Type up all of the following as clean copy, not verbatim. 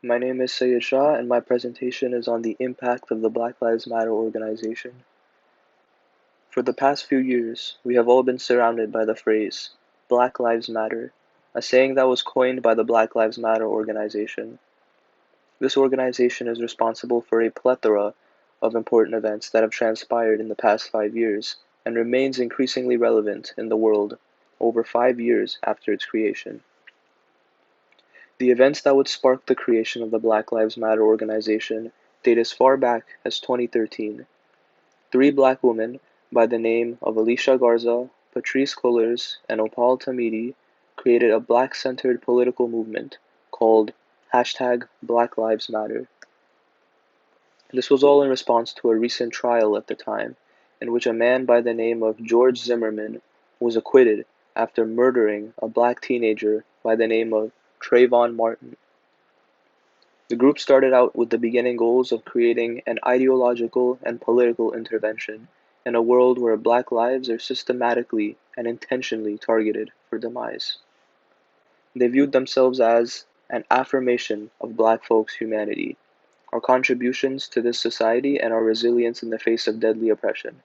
My name is Syed Shah, and my presentation is on the impact of the Black Lives Matter organization. For the past few years, we have all been surrounded by the phrase, Black Lives Matter, a saying that was coined by the Black Lives Matter organization. This organization is responsible for a plethora of important events that have transpired in the past 5 years and remains increasingly relevant in the world over 5 years after its creation. The events that would spark the creation of the Black Lives Matter organization date as far back as 2013. Three black women by the name of Alicia Garza, Patrisse Cullors, and Opal Tometi created a black-centered political movement called Black Lives Matter. This was all in response to a recent trial at the time, in which a man by the name of George Zimmerman was acquitted after murdering a black teenager by the name of Trayvon Martin. The group started out with the beginning goals of creating an ideological and political intervention in a world where black lives are systematically and intentionally targeted for demise. They viewed themselves as an affirmation of black folks' humanity, our contributions to this society, and our resilience in the face of deadly oppression.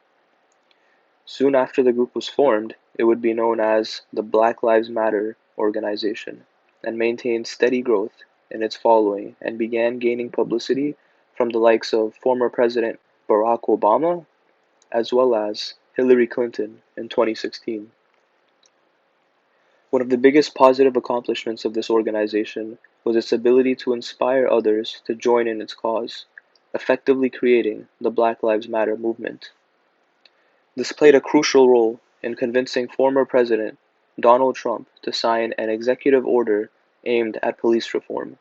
Soon after the group was formed, it would be known as the Black Lives Matter organization, and maintained steady growth in its following and began gaining publicity from the likes of former President Barack Obama as well as Hillary Clinton in 2016. One of the biggest positive accomplishments of this organization was its ability to inspire others to join in its cause, effectively creating the Black Lives Matter movement. This played a crucial role in convincing former President Donald Trump to sign an executive order aimed at police reform.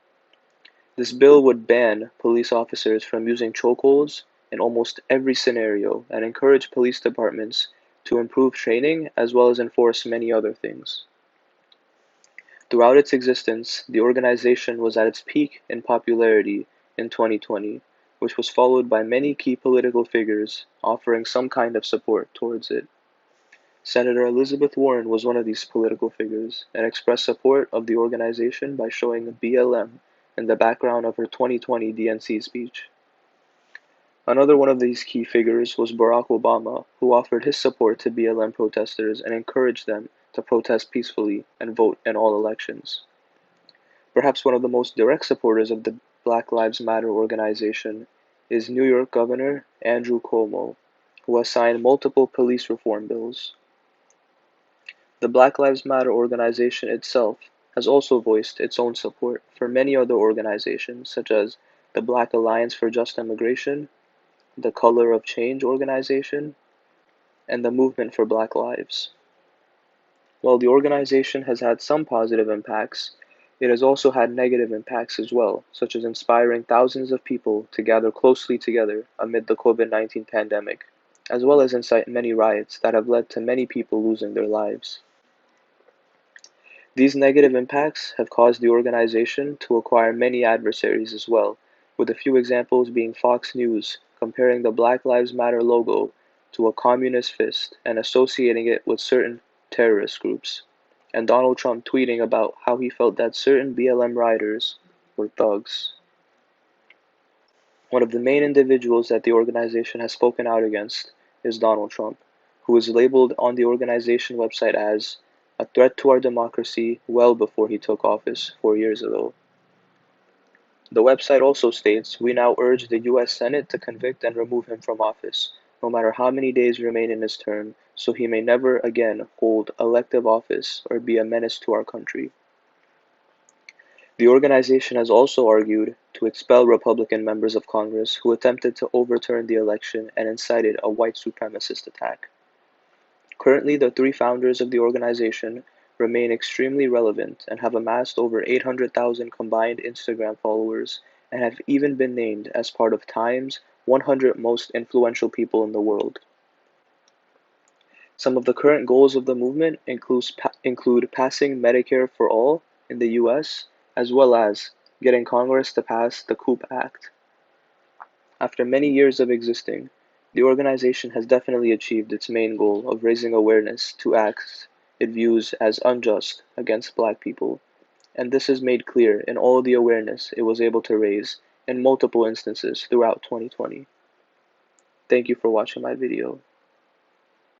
This bill would ban police officers from using chokeholds in almost every scenario and encourage police departments to improve training as well as enforce many other things. Throughout its existence, the organization was at its peak in popularity in 2020, which was followed by many key political figures offering some kind of support towards it. Senator Elizabeth Warren was one of these political figures and expressed support of the organization by showing a BLM in the background of her 2020 DNC speech. Another one of these key figures was Barack Obama, who offered his support to BLM protesters and encouraged them to protest peacefully and vote in all elections. Perhaps one of the most direct supporters of the Black Lives Matter organization is New York Governor Andrew Cuomo, who has signed multiple police reform bills. The Black Lives Matter organization itself has also voiced its own support for many other organizations, such as the Black Alliance for Just Immigration, the Color of Change organization, and the Movement for Black Lives. While the organization has had some positive impacts, it has also had negative impacts as well, such as inspiring thousands of people to gather closely together amid the COVID-19 pandemic, as well as incite many riots that have led to many people losing their lives. These negative impacts have caused the organization to acquire many adversaries as well, with a few examples being Fox News comparing the Black Lives Matter logo to a communist fist and associating it with certain terrorist groups, and Donald Trump tweeting about how he felt that certain BLM riders were thugs. One of the main individuals that the organization has spoken out against is Donald Trump, who was labeled on the organization website as a threat to our democracy well before he took office 4 years ago. The website also states, "We now urge the US Senate to convict and remove him from office, no matter how many days remain in his term, so he may never again hold elective office or be a menace to our country." The organization has also argued to expel Republican members of Congress who attempted to overturn the election and incited a white supremacist attack. Currently, the three founders of the organization remain extremely relevant and have amassed over 800,000 combined Instagram followers and have even been named as part of Time's 100 most influential people in the world. Some of the current goals of the movement include passing Medicare for all in the US, as well as getting Congress to pass the COOP Act. After many years of existing, the organization has definitely achieved its main goal of raising awareness to acts it views as unjust against black people, and this is made clear in all the awareness it was able to raise in multiple instances throughout 2020. Thank you for watching my video.